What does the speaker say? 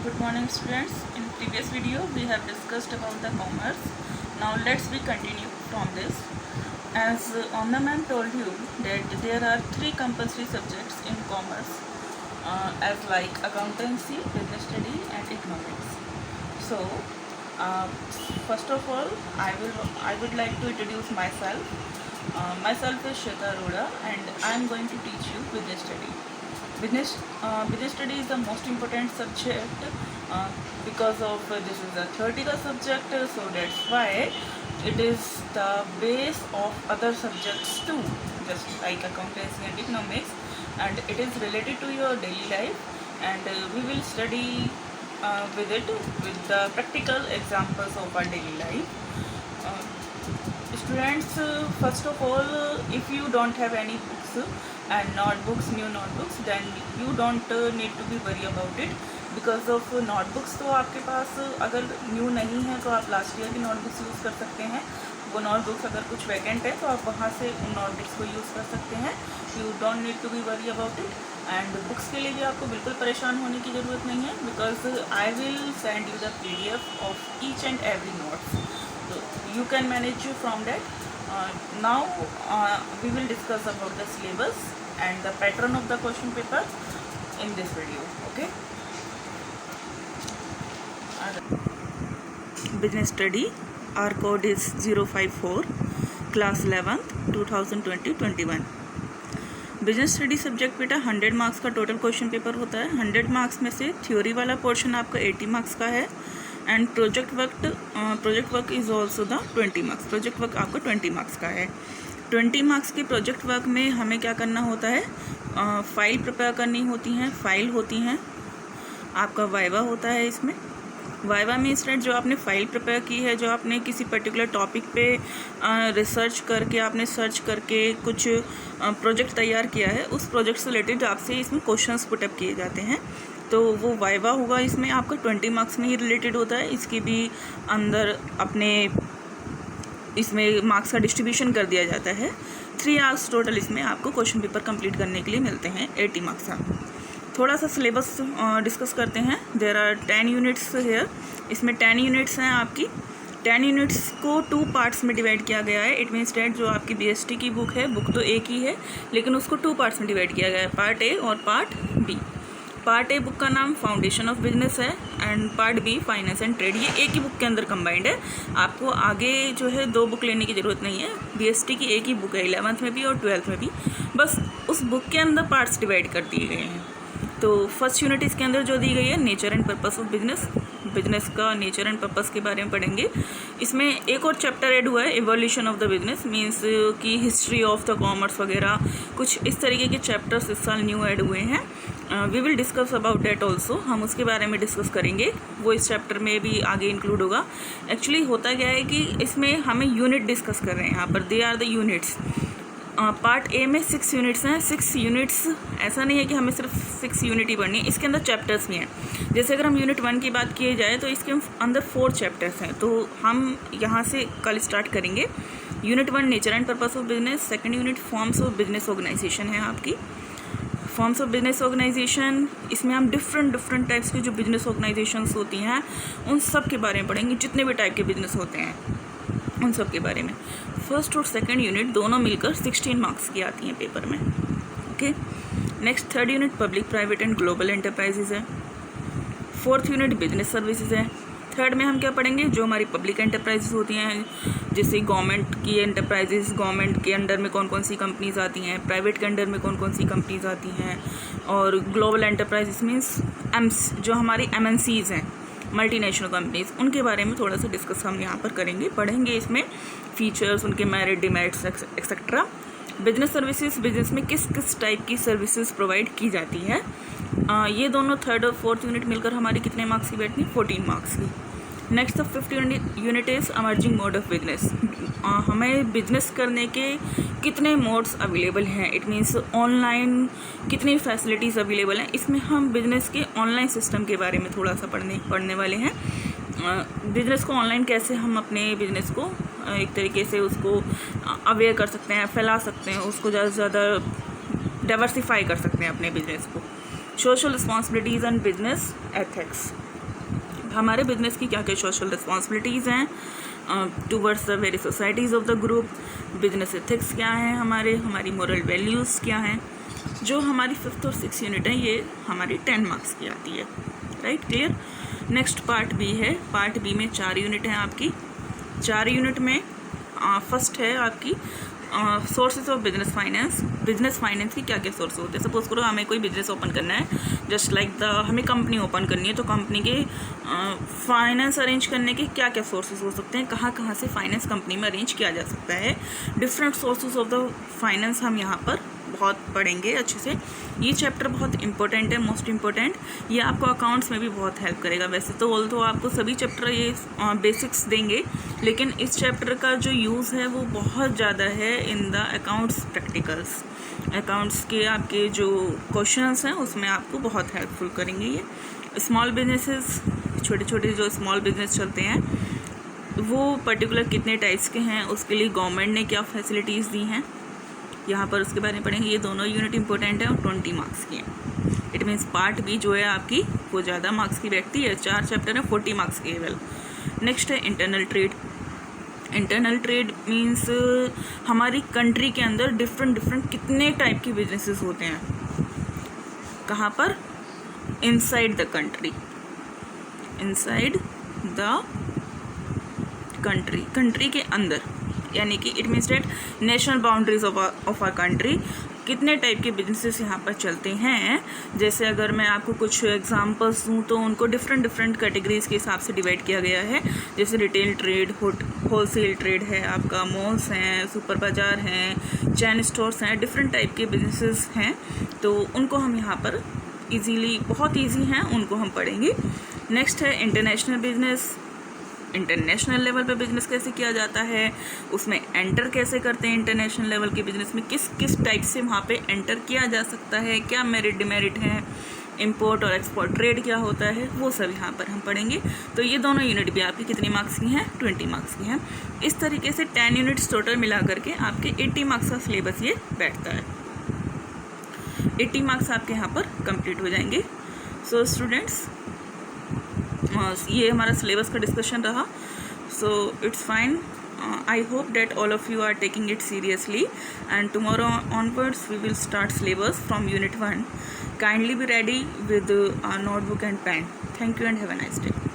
Good morning students. In previous video we have discussed about the commerce. Now let's be continue from this. As Omna ma'am told you that there are three compulsory subjects in commerce as like accountancy, business study and economics. So first of all I would like to introduce myself. Myself is Shweta Arora and I am going to teach you business study. Business study is the most important subject because of this is a theoretical subject, so that's why it is the base of other subjects too, just like accountancy and economics, and it is related to your daily life, and we will study with it with the practical examples of our daily life. Students, first of all, if you don't have any books and new notebooks, then you don't need to be worry about it because of notebooks. तो आपके पास अगर new नहीं है तो आप last year की notebooks use कर सकते हैं. वो नोटबुक्स अगर कुछ वैकेंट है तो आप वहाँ से उन नोटबुक्स को यूज़ कर सकते हैं. You don't need to be worry about it. And books के लिए भी आपको बिल्कुल परेशान होने की ज़रूरत नहीं है because I will send you the PDF of each and every notes. You can manage from that. Now we will discuss about the syllabus and the pattern of the question paper in this video. Okay. Business study. Our code is 054, class 11th, 2020-21. Business study subject बेटा 100 marks का total question paper होता है. 100 marks में से theory वाला portion आपका 80 marks का है and project work is also the 20 marks. Project work आपका 20 मार्क्स का है. 20 मार्क्स के प्रोजेक्ट वर्क में हमें क्या करना होता है, फाइल प्रिपेयर करनी होती हैं, फाइल होती हैं, आपका वाइवा होता है. इसमें वाइवा में स्टूडेंट जो आपने फाइल प्रिपेयर की है, जो आपने किसी पर्टिकुलर टॉपिक पे रिसर्च करके आपने सर्च करके कुछ प्रोजेक्ट तैयार किया है, उस प्रोजेक्ट से रिलेटेड आपसे इसमें क्वेश्चंस पुटअप किए जाते हैं. तो वो वाइवा होगा, इसमें आपका 20 मार्क्स में ही रिलेटेड होता है. इसके भी अंदर अपने इसमें मार्क्स का डिस्ट्रीब्यूशन कर दिया जाता है. 3 आवर्स टोटल इसमें आपको क्वेश्चन पेपर कंप्लीट करने के लिए मिलते हैं 80 मार्क्स का. थोड़ा सा सिलेबस डिस्कस करते हैं. There are 10 units here. इसमें 10 यूनिट्स हैं आपकी. 10 यूनिट्स को 2 पार्ट्स में डिवाइड किया गया है. इट मीन्स डैट जो आपकी BST की बुक है, बुक तो एक ही है लेकिन उसको 2 पार्ट्स में डिवाइड किया गया है, पार्ट A और part B. Part A book का नाम फाउंडेशन ऑफ बिजनेस है and part B finance and trade. ये एक ही बुक के अंदर कंबाइंड है. आपको आगे जो है 2 बुक लेने की ज़रूरत नहीं है. BST की एक ही बुक है, 11th में भी और 12th में भी. बस उस बुक के अंदर पार्ट्स डिवाइड कर दिए गए हैं. तो फर्स्ट यूनिट इसके अंदर जो दी गई है, nature and purpose of business. Business का नेचर एंड पर्पस के बारे में पढ़ेंगे. इसमें एक और चैप्टर ऐड हुआ है, evolution of the business, means की हिस्ट्री ऑफ द कॉमर्स वगैरह कुछ इस तरीके के चैप्टर्स इस साल न्यू ऐड हुए हैं. We will discuss about that also. हम उसके बारे में डिस्कस करेंगे, वो इस चैप्टर में भी आगे इंक्लूड होगा. एक्चुअली होता क्या है कि इसमें हमें यूनिट डिस्कस कर रहे हैं यहाँ पर. They are the units. Part A में 6 यूनिट्स हैं. 6 यूनिट्स ऐसा नहीं है कि हमें सिर्फ 6 यूनिट ही पढ़नी है, इसके अंदर चैप्टर्स भी हैं. जैसे अगर हम यूनिट 1 की बात किए जाए तो इसके अंदर 4 चैप्टर्स हैं. तो हम यहाँ से कल स्टार्ट करेंगे. Unit 1 nature and purpose of business. Second unit forms of business organisation है आपकी. फॉर्म्स ऑफ बिजनेस ऑर्गेनाइजेशन, इसमें हम डिफरेंट टाइप्स की जो बिजनेस ऑर्गेनाइजेशंस होती हैं उन सब के बारे में पढ़ेंगे. जितने भी टाइप के बिजनेस होते हैं उन सब के बारे में. फर्स्ट और सेकंड यूनिट दोनों मिलकर 16 मार्क्स की आती हैं पेपर में. Okay. Next third unit public private and global enterprises है. फोर्थ यूनिट बिजनेस सर्विसेज है. थर्ड में हम क्या पढ़ेंगे, जो हमारी पब्लिक एंटरप्राइजेज होती हैं, जैसे गवर्नमेंट की एंटरप्राइजेज, गवर्नमेंट के अंडर में कौन कौन सी कंपनीज आती हैं, प्राइवेट के अंडर में कौन कौन सी कंपनीज आती हैं, और ग्लोबल एंटरप्राइजेज मीन्स एम्स, जो हमारी MNCs हैं, मल्टीनेशनल कंपनीज, उनके बारे में थोड़ा सा डिस्कस हम यहाँ पर करेंगे, पढ़ेंगे. इसमें फीचर्स, उनके merit, demerits etcetera. Business services, business में किस किस टाइप की सर्विसेज प्रोवाइड की जाती है. ये दोनों थर्ड और फोर्थ यूनिट मिलकर हमारी कितने मार्क्स की बैठनी, 14 मार्क्स की. Next the fifth unit is emerging mode of business. हमें बिजनेस करने के कितने मोड्स अवेलेबल हैं. इट मीन्स ऑनलाइन कितनी फैसिलिटीज़ अवेलेबल हैं. इसमें हम बिजनेस के ऑनलाइन सिस्टम के बारे में थोड़ा सा पढ़ने वाले हैं. बिजनेस को ऑनलाइन कैसे हम अपने बिजनेस को एक तरीके से उसको अवेयर कर सकते हैं, फैला सकते हैं, उसको ज़्यादा से ज़्यादा डाइवर्सिफाई कर सकते हैं अपने बिजनेस को. Social responsibilities and business ethics, हमारे बिजनेस की क्या क्या सोशल रिस्पॉन्सिबिलिटीज़ हैं towards the very societies of the group, business ethics क्या हैं हमारी मोरल वैल्यूज़ क्या हैं। जो हमारी 5th और 6th यूनिट है ये हमारी 10 मार्क्स की आती है, right, clear. Next part B है, पार्ट बी में 4 यूनिट हैं आपकी। 4 यूनिट में फर्स्ट है आपकी sources of business finance. Business finance की क्या क्या सोर्स होते हैं। सपोज करो हमें कोई बिजनेस ओपन करना है, जस्ट लाइक हमें कंपनी ओपन करनी है, तो कंपनी के फाइनेंस अरेंज करने के क्या क्या सोर्सेज हो सकते हैं, कहाँ कहाँ से फाइनेंस कंपनी में अरेंज किया जा सकता है। Different sources of the finance हम यहाँ पर बहुत पढ़ेंगे अच्छे से। ये चैप्टर बहुत इंपॉर्टेंट है, मोस्ट इम्पोर्टेंट। ये आपको अकाउंट्स में भी बहुत हेल्प करेगा। वैसे तो ऑल्दो आपको सभी चैप्टर ये बेसिक्स देंगे, लेकिन इस चैप्टर का जो यूज़ है वो बहुत ज़्यादा है in the accounts practicals. Accounts के आपके जो क्वेश्चंस हैं उसमें आपको बहुत हेल्पफुल करेंगे ये। स्मॉल बिजनेसेस, छोटे छोटे जो स्मॉल बिजनेस चलते हैं वो पर्टिकुलर कितने टाइप्स के हैं, उसके लिए गवर्नमेंट ने क्या फैसिलिटीज़ दी हैं, यहाँ पर उसके बारे में पढ़ेंगे। ये दोनों यूनिट इंपॉर्टेंट है और 20 मार्क्स की हैं। इट मीन्स पार्ट बी जो है आपकी वो ज़्यादा मार्क्स की बैठती है। 4 चैप्टर है, 40 मार्क्स की केवल। नेक्स्ट है internal trade. Internal trade means हमारी कंट्री के अंदर डिफरेंट कितने टाइप के बिजनेसेस होते हैं, कहाँ पर, inside the country, inside the country के अंदर, यानी कि it means that national boundaries of our country कितने टाइप के बिजनेसेस यहाँ पर चलते हैं। जैसे अगर मैं आपको कुछ एग्जांपल्स दूँ तो उनको डिफरेंट कैटेगरीज के हिसाब से डिवाइड किया गया है। जैसे रिटेल ट्रेड, होलसेल ट्रेड है आपका, मॉल्स हैं, सुपर बाज़ार हैं, चैन स्टोर्स हैं, डिफरेंट टाइप के बिजनेसेस हैं। तो उनको हम यहाँ पर ईजीली, बहुत ईजी हैं, उनको हम पढ़ेंगे। नेक्स्ट है इंटरनेशनल बिजनेस। इंटरनेशनल लेवल पे बिजनेस कैसे किया जाता है, उसमें एंटर कैसे करते हैं, इंटरनेशनल लेवल के बिजनेस में किस किस टाइप से वहाँ पे एंटर किया जा सकता है, क्या मेरिट डिमेरिट है, इंपोर्ट और एक्सपोर्ट ट्रेड क्या होता है, वो सब यहाँ पर हम पढ़ेंगे। तो ये दोनों यूनिट भी आपकी कितनी मार्क्स की हैं, 20 मार्क्स की हैं। इस तरीके से 10 यूनिट्स टोटल मिला करके आपके 80 मार्क्स का सिलेबस ये बैठता है। 80 मार्क्स आपके यहाँ पर कंप्लीट हो जाएंगे। सो स्टूडेंट्स, ये हमारा सिलेबस का डिस्कशन रहा। So it's fine. I hope that all of you are taking it seriously, and tomorrow onwards we will start syllabus from unit 1. Kindly be ready with our notebook and pen. Thank you and have a nice day.